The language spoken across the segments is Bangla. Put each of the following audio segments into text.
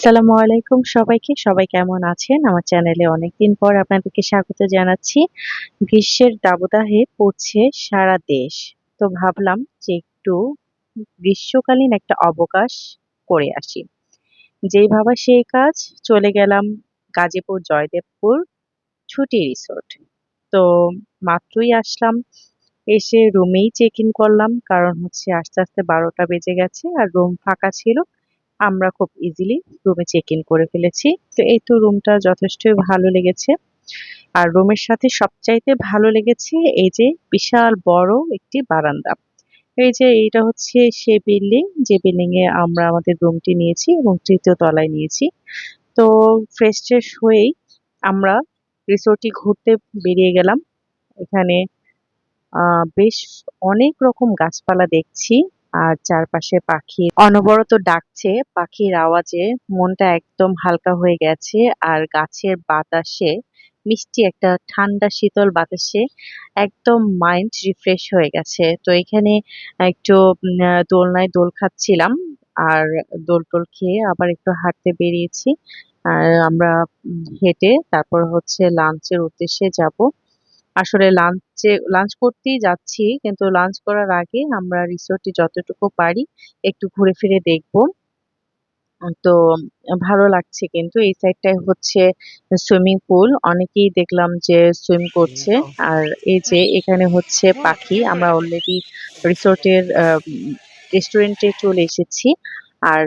আসসালামু আলাইকুম সবাইকে। সবাই কেমন আছেন? আমার চ্যানেলে অনেকদিন পর আপনাদেরকে স্বাগত জানাচ্ছি। গ্রীষ্মের দাবদাহে পড়ছে সারা দেশ। তো ভাবলাম যে একটু গ্রীষ্মকালীন একটা অবকাশ করে আসি। যেই ভাবা সেই কাজ, চলে গেলাম গাজীপুর জয়দেবপুর ছুটি রিসোর্ট। তো মাত্রই আসলাম, এসে রুমেই চেক ইন করলাম, কারণ হচ্ছে আস্তে আস্তে 12টা বেজে গেছে আর রুম ফাঁকা ছিল। আমরা খুব ইজিলি রুমে চেক ইন করে ফেলেছি। তো এই তো রুমটা যথেষ্টই ভালো লেগেছে। আর রুমের সাথে সবচাইতে ভালো লেগেছে এই যে বিশাল বড় একটি বারান্দা। এই যে এইটা হচ্ছে সেই বিল্ডিং, যে বিল্ডিং এ আমরা আমাদের রুমটি নিয়েছি এবং তৃতীয় তলায় নিয়েছি। তো ফ্রেশ ট্রেশ হয়েই আমরা রিসোর্টটি ঘুরতে বেরিয়ে গেলাম। এখানে বেশ অনেক রকম গাছপালা দেখছি। আর চারপাশে পাখি অনবরত ডাকছে, পাখির আওয়াজে মনটা একদম হালকা হয়ে গেছে। আর গাছের বাতাসে, মিষ্টি একটা ঠান্ডা শীতল বাতাসে একদম মাইন্ড রিফ্রেশ হয়ে গেছে। তো এখানে একটু দোলনায় দোল খাচ্ছিলাম। আর দোল টোল খেয়ে আবার একটু হাঁটতে বেরিয়েছি। আর আমরা হেঁটে তারপর হচ্ছে লাঞ্চের উদ্দেশ্যে যাব। আসলে লাঞ্চ করতেই যাচ্ছি, কিন্তু লাঞ্চ করার আগে আমরা রিসোর্টে যতটুকু পারি একটু ঘুরে ফিরে দেখব। তো ভালো লাগছে, কিন্তু এই সাইডটায় হচ্ছে সুইমিং পুল, অনেকেই দেখলাম যে সুইম করছে। আর এই যে এখানে হচ্ছে পাখি, আমরা অলরেডি রিসোর্টের রেস্টুরেন্টে চলে এসেছি। আর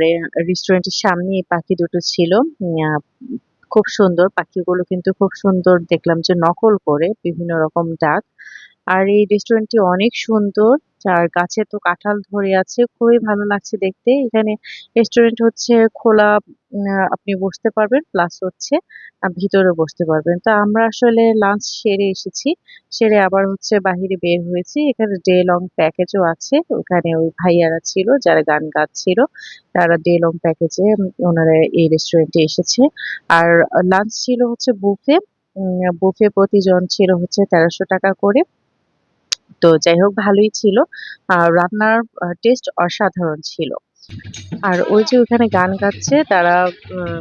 রেস্টুরেন্টের সামনে এই পাখি দুটো ছিল। খুব সুন্দর পাখিগুলো, কিন্তু খুব সুন্দর দেখলাম যে নকল করে বিভিন্ন রকম ডাক। আর এই রেস্টুরেন্টটি অনেক সুন্দর। আর গাছে তো কাঁঠাল ধরে আছে, খুবই ভালো লাগছে দেখতে। এখানে রেস্টুরেন্ট হচ্ছে খোলা, আপনি বসতে পারবেন, প্লাস হচ্ছে ভিতরে বসতে পারবেন। তো আমরা আসলে লাঞ্চ সেরে এসেছি, সেরে আবার হচ্ছে বাহিরে বের হয়েছি। এখানে ডে লং প্যাকেজও আছে। ওখানে ওই ভাইয়ারা ছিল যারা গান গাচ্ছিল, তারা ডে লং প্যাকেজে ওনারা এই রেস্টুরেন্টে এসেছে। আর লাঞ্চ ছিল হচ্ছে বুফে। বুফে প্রতিজন ছিল হচ্ছে 1300 টাকা করে। তো যাই হোক, ভালোই ছিল। রান্নার টেস্ট অসাধারণ ছিল। আর ওই যে ওখানে গান গাচ্ছে তারা, উম,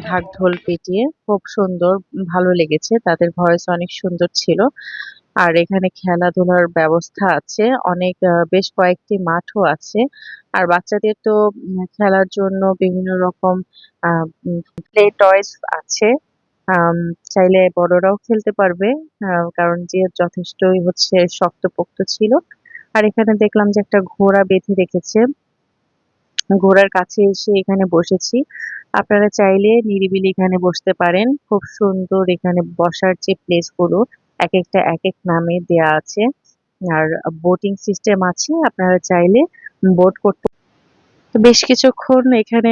ঢাক ঢোল পিটিয়ে, খুব সুন্দর, ভালো লেগেছে। তাদের ভয়েস অনেক সুন্দর ছিল। আর এখানে খেলাধুলার ব্যবস্থা আছে, অনেক বেশ কয়েকটি মাঠও আছে। আর বাচ্চাদের তো খেলার জন্য বিভিন্ন রকম প্লে টয়স আছে। আম, চাইলে বড়রাও খেলতে পারবে, কারণ যে যথেষ্টই হচ্ছে শক্তপোক্ত ছিল। আর এখানে দেখলাম যে একটা ঘোড়া বেঁধে রেখেছে, ঘোড়ার কাছে এসে এখানে বসেছি। আপনারা চাইলে নিরিবিলি এখানে বসতে পারেন, খুব সুন্দর। এখানে বসার যে প্লেস গুলো এক একটা এক এক নামে দেয়া আছে। আর বোটিং সিস্টেম আছে, আপনারা চাইলে বোট করতে। তো বেশ কিছুক্ষণ এখানে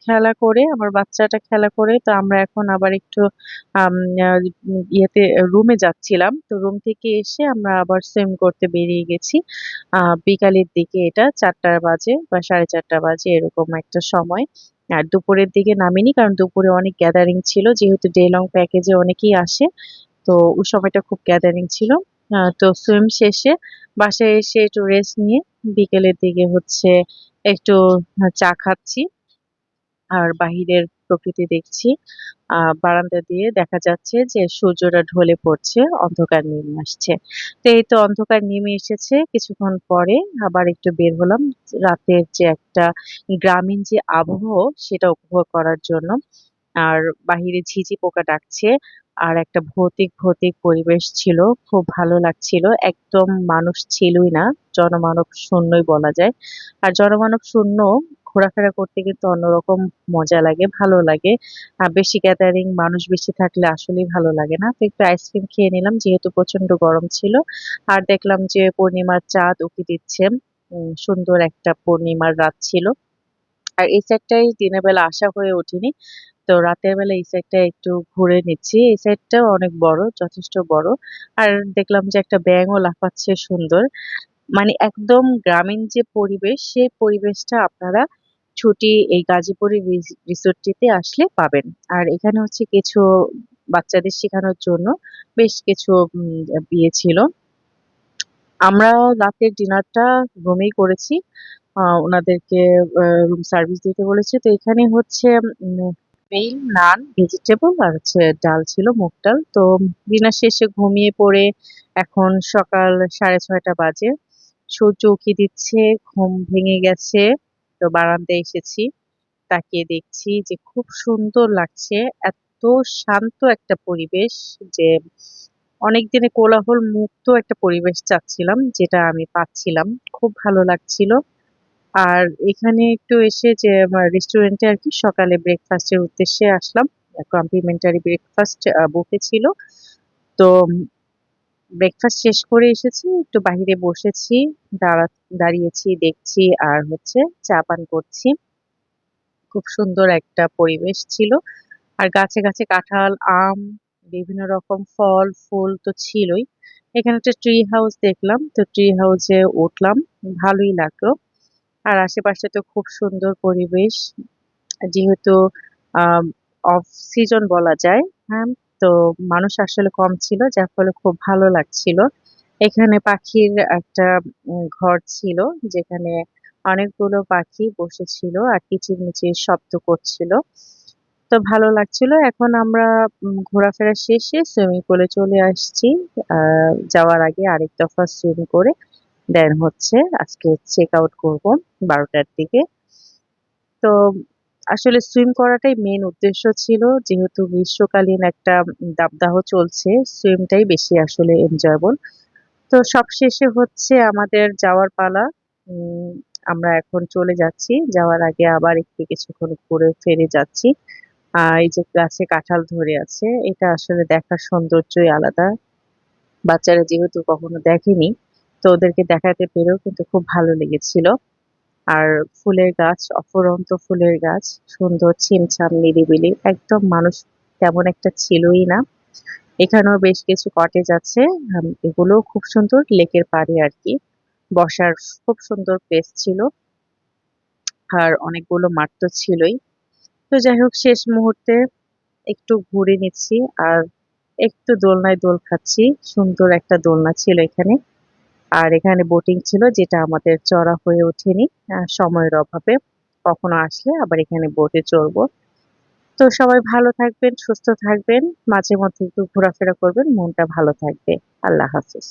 খেলা করে, আমার বাচ্চাটা খেলা করে, তো আমরা এখন আবার একটু আম, আহ, ইয়েতে রুমে যাচ্ছিলাম। তো রুম থেকে এসে আমরা আবার সুইম করতে বেরিয়ে গেছি। বিকালের দিকে, এটা 4টা বাজে বা 4:30 বাজে এরকম একটা সময়। আর দুপুরের দিকে নামিনি, কারণ দুপুরে অনেক গ্যাদারিং ছিল, যেহেতু ডে লং প্যাকেজে অনেকেই আসে। তো ওই সময়টা খুব গ্যাদারিং ছিল। তো সুইম শেষে বাসায় এসে একটু রেস্ট নিয়ে বিকেলের দিকে হচ্ছে একটু চা খাচ্ছি আর বাহিরের প্রকৃতি দেখছি। বারান্দা দিয়ে দেখা যাচ্ছে যে সূর্যটা ঢলে পড়ছে, অন্ধকার নেমে আসছে। তো এই তো অন্ধকার নেমে এসেছে, কিছুক্ষণ পরে আবার একটু বের হলাম রাতের যে একটা গ্রামীণ যে আবহাওয়া সেটা উপভোগ করার জন্য। আর বাহিরে ঝিঁঝি পোকা ডাকছে। আর একটা ভৌতিক ভৌতিক পরিবেশ ছিল, খুব ভালো লাগছিল। একদম মানুষ ছিলই না, জনমানব শূন্যই বলা যায়। আর জনমানব শূন্য ঘোরাফেরা করতে কিন্তু অন্যরকম মজা লাগে, ভালো লাগে। বেশি গ্যাদারিং মানুষ বেশি থাকলে আসলেই ভালো লাগে না। তো একটু আইসক্রিম খেয়ে নিলাম, যেহেতু প্রচন্ড গরম ছিল। আর দেখলাম যে পূর্ণিমার চাঁদ উঁকি দিচ্ছে। সুন্দর একটা পূর্ণিমার রাত ছিল। আর এই সাইডটাই দিনের বেলা আসা হয়ে ওঠেনি। তো রাতের বেলা এই সাইডটা একটু ঘুরে নিচ্ছি। এই সাইডটাও অনেক বড়, যথেষ্ট বড়। আর দেখলাম যে একটা ব্যাঙও লাফাচ্ছে সুন্দর। মানে একদম গ্রামীণ যে পরিবেশ, সেই পরিবেশটা আপনারা ছুটি এই গাজীপুরের রিসোর্টটিতে আসলে পাবেন। আর এখানে হচ্ছে কিছু বাচ্চাদের শেখানোর জন্য বেশ কিছু বিয়ে ছিল। আমরা রাতের ডিনারটা রুমেই করেছি। ওনাদেরকে রুম সার্ভিস দিতে বলেছে। তো এখানে হচ্ছে মেইন নান, ভেজিটেবল আর হচ্ছে ডাল ছিল, মুগ ডাল। তো ডিনার শেষে ঘুমিয়ে পড়ে এখন সকাল 6:30 বাজে। সূর্য উঁকি দিচ্ছে, ঘুম ভেঙে গেছে। তো বারান্দায় এসেছি। তাকিয়ে দেখছি যে খুব সুন্দর লাগছে। এত শান্ত একটা পরিবেশ যে অনেক দিনে কোলাহল মুক্ত একটা পরিবেশ চাচ্ছিলাম, যেটা আমি পাচ্ছিলাম। খুব ভালো লাগছিল। আর এখানে একটু এসে যে রেস্টুরেন্টে আর কি সকালে ব্রেকফাস্টের উদ্দেশ্যে আসলাম। কমপ্লিমেন্টারি ব্রেকফাস্ট বুফে ছিল। তো ব্রেকফাস্ট শেষ করে এসেছি, একটু বাহিরে বসেছি, দাঁড়িয়েছি, দেখছি আর হচ্ছে চা পান করছি। খুব সুন্দর একটা পরিবেশ ছিল। আর গাছে গাছে কাঁঠাল, আম, বিভিন্ন রকম ফল ফুল তো ছিলই। এখানে একটা ট্রি হাউস দেখলাম, তো ট্রি হাউসে উঠলাম, ভালোই লাগলো। আর আশেপাশে তো খুব সুন্দর পরিবেশ, যেহেতু আম, অফ সিজন বলা যায়। হ্যাঁ, তো মানুষ আসলে কম ছিল, যার ফলে খুব ভালো লাগছিল। এখানে পাখির একটা ঘর ছিল, যেখানে অনেকগুলো পাখি বসেছিল আর কিচিরমিচির শব্দ করছিল। তো ভালো লাগছিল। এখন আমরা ঘোরাফেরা শেষে সুইমিং পুলে চলে আসছি। যাওয়ার আগে আরেক দফা সুইম করে দেন হচ্ছে আজকে চেক আউট করবো 12টার দিকে। তো আসলে সুইম করাটাই মেইন উদ্দেশ্য ছিল। যেহেতু গ্রীষ্মকালীন একটা দাবদাহ চলছে, সুইমটাই বেশি আসলে এনজয়েবল। তো সবশেষে হচ্ছে আমাদের যাওয়ার পালা। উম আমরা এখন চলে যাচ্ছি। যাওয়ার আগে আবার একটু কিছুক্ষণ ঘুরে ফিরে যাচ্ছি। এই যে গাছে কাঁঠাল ধরে আছে, এটা আসলে দেখার সৌন্দর্যই আলাদা। বাচ্চারা যেহেতু কখনো দেখেনি, তো ওদেরকে দেখাতে পেরেও কিন্তু খুব ভালো লেগেছিল। আর ফুলের গাছ, অফুরন্ত ফুলের গাছ, সুন্দর ছিমছাম নিরিবিলি, একদম মানুষ তেমন একটা ছিলই না। এখানেও বেশ কিছু কটেজ আছে। এগুলোও খুব সুন্দর, লেকের পাড়ে আর কি। বসার খুব সুন্দর প্লেস ছিল। আর অনেকগুলো মাঠ তো ছিলই। তো যাই হোক, শেষ মুহূর্তে একটু ঘুরে নিচ্ছি আর একটু দোলনায় দোল খাচ্ছি। সুন্দর একটা দোলনা ছিল এখানে। আর এখানে বোটিং ছিল, যেটা আমাদের চড়া হয়ে ওঠেনি সময়ের অভাবে। কখনো আসলে আবার এখানে বোটে চড়বো। তো সবাই ভালো থাকবেন, সুস্থ থাকবেন, মাঝে মধ্যে একটু ঘোরাফেরা করবেন, মনটা ভালো থাকবে। আল্লাহ হাফিজ।